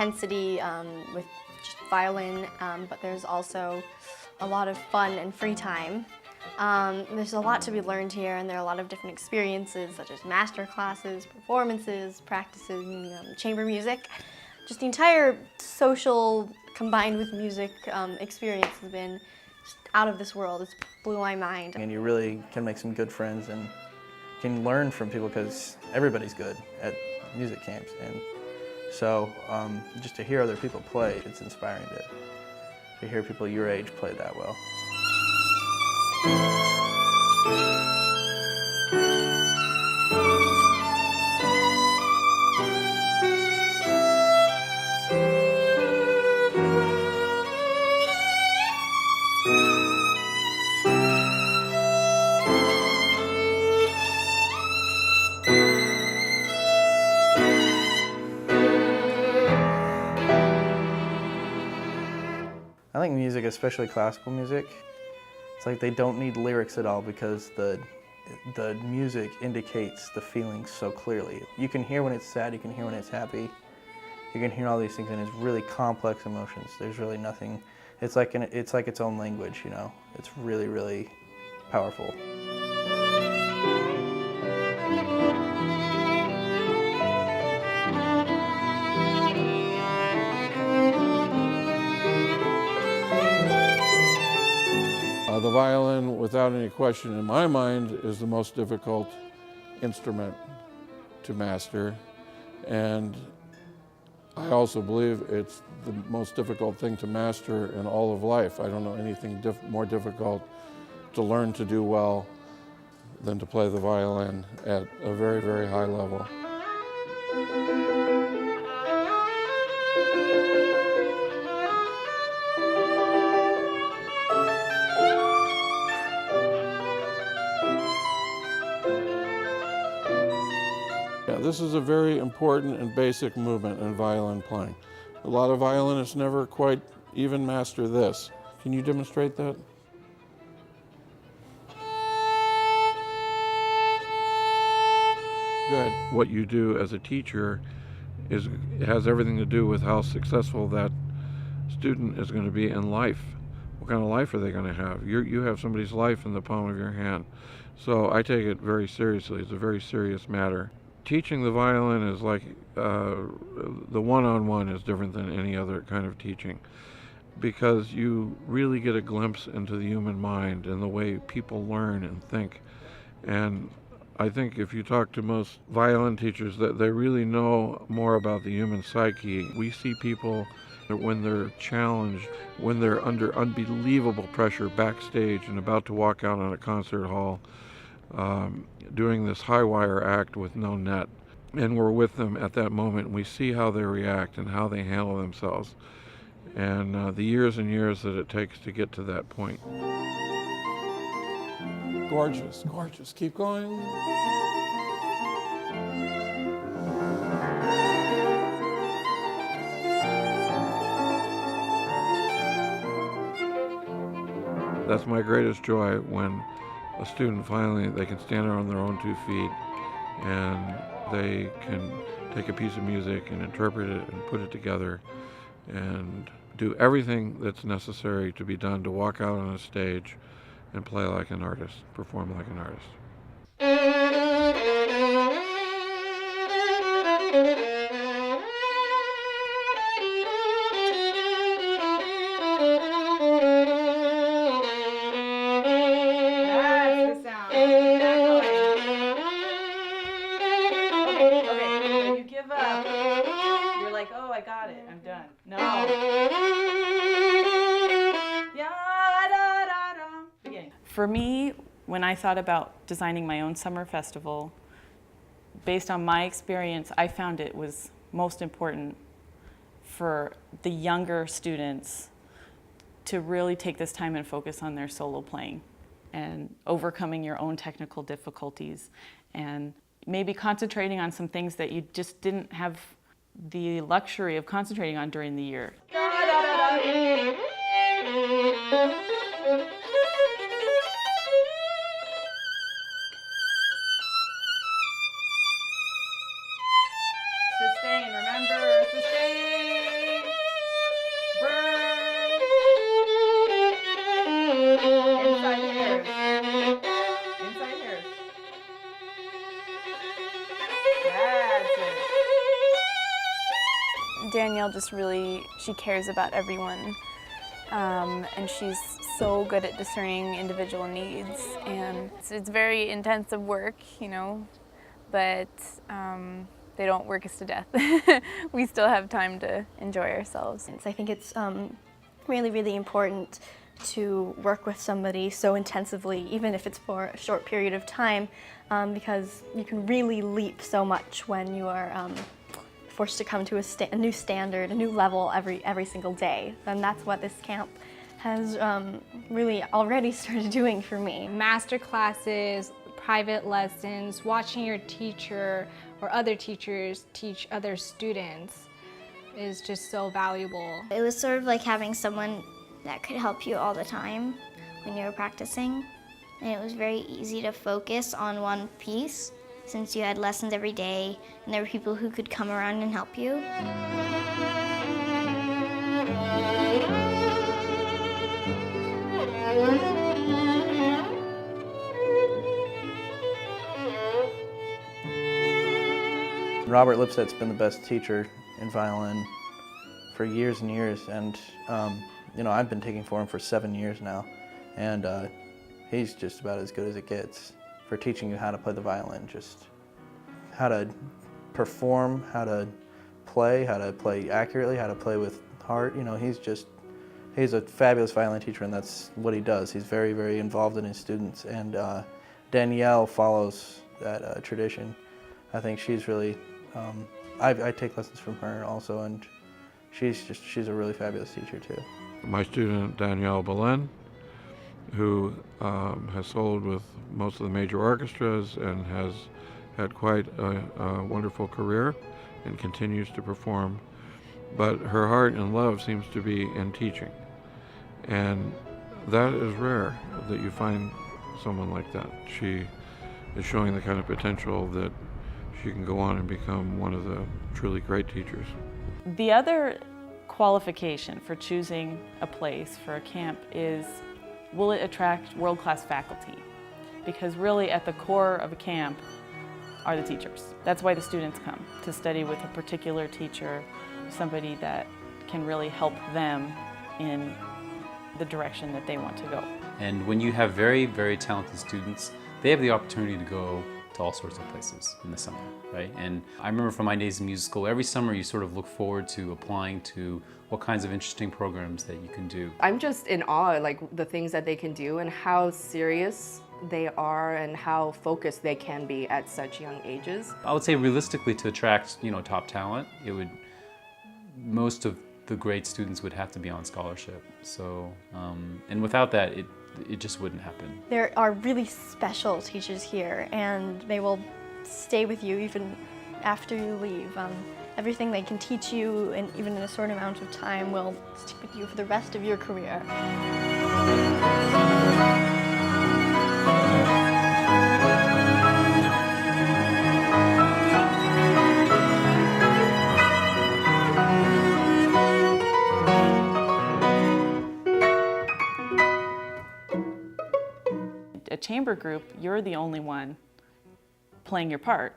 intensity with just violin, but there's also a lot of fun and free time. There's a lot to be learned here, and there are a lot of different experiences such as master classes, performances, practicing chamber music. Just the entire social combined with music experience has been just out of this world. It's blew my mind. And you really can make some good friends and can learn from people because everybody's good at music camps. And so just to hear other people play, it's inspiring to hear people your age play that well. I think music, especially classical music, it's like they don't need lyrics at all because the music indicates the feelings so clearly. You can hear when it's sad, you can hear when it's happy, you can hear all these things, and it's really complex emotions. There's really nothing, it's like its own language, you know? It's really, really powerful. The violin, without any question in my mind, is the most difficult instrument to master. And I also believe it's the most difficult thing to master in all of life. I don't know anything more difficult to learn to do well than to play the violin at a very, very high level. This is a very important and basic movement in violin playing. A lot of violinists never quite even master this. Can you demonstrate that? Good. What you do as a teacher has everything to do with how successful that student is going to be in life. What kind of life are they going to have? You have somebody's life in the palm of your hand. So I take it very seriously. It's a very serious matter. Teaching the violin is like, the one-on-one is different than any other kind of teaching because you really get a glimpse into the human mind and the way people learn and think. And I think if you talk to most violin teachers, that they really know more about the human psyche. We see people when they're challenged, when they're under unbelievable pressure backstage and about to walk out on a concert hall, doing this high wire act with no net. And we're with them at that moment, and we see how they react and how they handle themselves, and the years and years that it takes to get to that point. Gorgeous, gorgeous. Keep going. That's my greatest joy when a student finally, they can stand on their own 2 feet and they can take a piece of music and interpret it and put it together and do everything that's necessary to be done to walk out on a stage and play like an artist, perform like an artist. Oh, I got it. I'm done. No. Beginning. For me, when I thought about designing my own summer festival, based on my experience, I found it was most important for the younger students to really take this time and focus on their solo playing and overcoming your own technical difficulties and maybe concentrating on some things that you just didn't have the luxury of concentrating on during the year. Sustain, remember, sustain. Danielle she cares about everyone, and she's so good at discerning individual needs, and it's very intensive work, you know, but they don't work us to death. We still have time to enjoy ourselves. I think it's really, really important to work with somebody so intensively, even if it's for a short period of time, because you can really leap so much when you are forced to come to a new standard, a new level every single day. And that's what this camp has really already started doing for me. Master classes, private lessons, watching your teacher or other teachers teach other students is just so valuable. It was sort of like having someone that could help you all the time when you were practicing. And it was very easy to focus on one piece since you had lessons every day and there were people who could come around and help you. Robert Lipset's been the best teacher in violin for years and years, and you know, I've been taking for him for 7 years now, and he's just about as good as it gets for teaching you how to play the violin, just how to perform, how to play accurately, how to play with heart. You know, he's a fabulous violin teacher, and that's what he does. He's very, very involved in his students, and Danielle follows that tradition. I think she's really, I take lessons from her also, and she's a really fabulous teacher too. My student Danielle Belen, who has soloed with most of the major orchestras and has had quite a wonderful career and continues to perform, but her heart and love seems to be in teaching, and that is rare that you find someone like that. She is showing the kind of potential that she can go on and become one of the truly great teachers. The other qualification for choosing a place for a camp is, will it attract world-class faculty? Because really at the core of a camp are the teachers. That's why the students come, to study with a particular teacher, somebody that can really help them in the direction that they want to go. And when you have very, very talented students, they have the opportunity to go to all sorts of places in the summer, right? And I remember from my days in music school, every summer you sort of look forward to applying to what kinds of interesting programs that you can do. I'm just in awe, like the things that they can do and how serious they are and how focused they can be at such young ages. I would say realistically, to attract, you know, top talent, most of the great students would have to be on scholarship. So, and without that, it just wouldn't happen. There are really special teachers here, and they will stay with you even after you leave. Everything they can teach you, and even in a short amount of time, will stick with you for the rest of your career. A chamber group, you're the only one playing your part,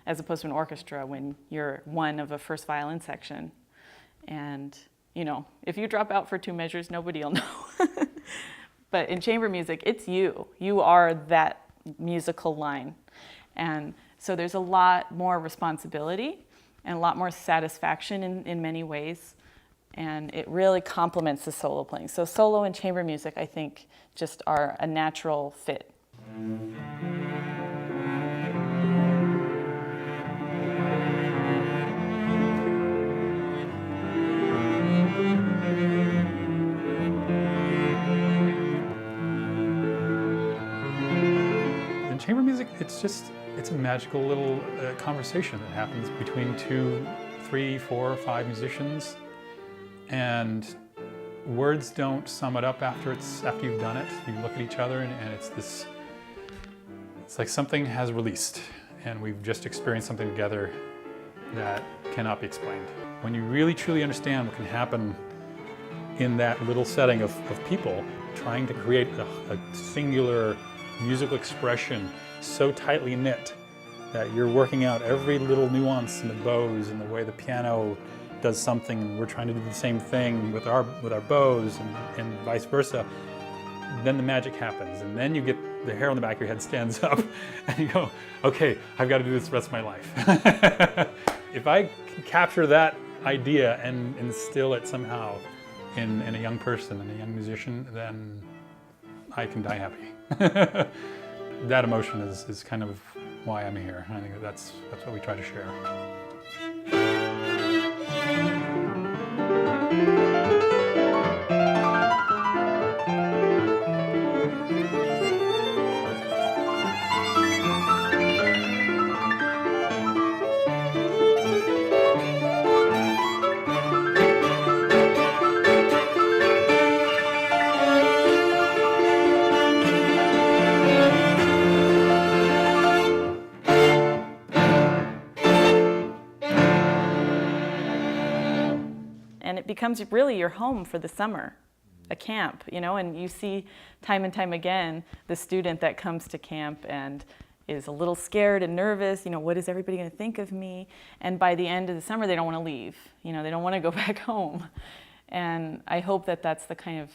as opposed to an orchestra when you're one of a first violin section. And, you know, if you drop out for 2 measures, nobody will know. But in chamber music, it's you. You are that musical line. And so there's a lot more responsibility and a lot more satisfaction in many ways. And it really complements the solo playing. So solo and chamber music, I think, just are a natural fit. In chamber music, it's a magical little conversation that happens between 2, 3, 4, 5 musicians. And words don't sum it up after you've done it. You look at each other and it's like something has released and we've just experienced something together that cannot be explained. When you really truly understand what can happen in that little setting of people trying to create a singular musical expression so tightly knit that you're working out every little nuance in the bows and the way the piano does something and we're trying to do the same thing with our bows and vice versa, then the magic happens, and then you get the hair on the back of your head stands up and you go, okay, I've got to do this the rest of my life. If I can capture that idea and instill it somehow in a young person, in a young musician, then I can die happy. That emotion is kind of why I'm here. I think that's what we try to share. And it becomes really your home for the summer, a camp, you know, and you see time and time again the student that comes to camp and is a little scared and nervous, you know, what is everybody going to think of me? And by the end of the summer, they don't want to leave, you know, they don't want to go back home. And I hope that that's the kind of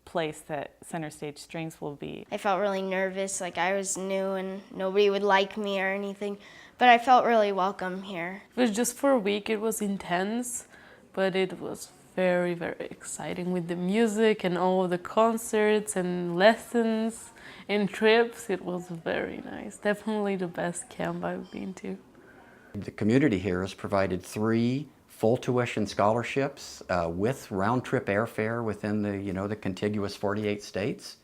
place that Center Stage Strings will be. I felt really nervous, like I was new and nobody would like me or anything, but I felt really welcome here. It was just for a week, it was intense, but it was very, very exciting with the music and all the concerts and lessons and trips. It was very nice. Definitely the best camp I've been to. The community here has provided 3 full tuition scholarships with round-trip airfare within the, the contiguous 48 states,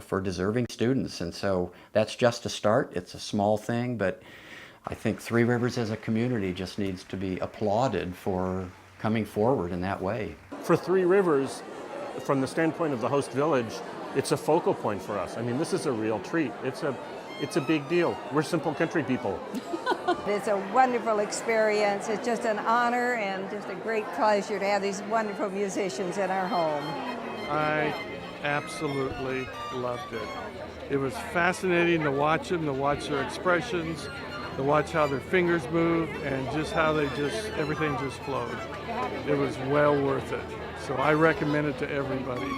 for deserving students. And so that's just a start. It's a small thing, but I think Three Rivers as a community just needs to be applauded for coming forward in that way. For Three Rivers, from the standpoint of the host village, it's a focal point for us. I mean, this is a real treat. It's a big deal. We're simple country people. It's a wonderful experience. It's just an honor and just a great pleasure to have these wonderful musicians in our home. I absolutely loved it. It was fascinating to watch them, to watch their expressions, to watch how their fingers move, and just how everything just flowed. It was well worth it. So I recommend it to everybody.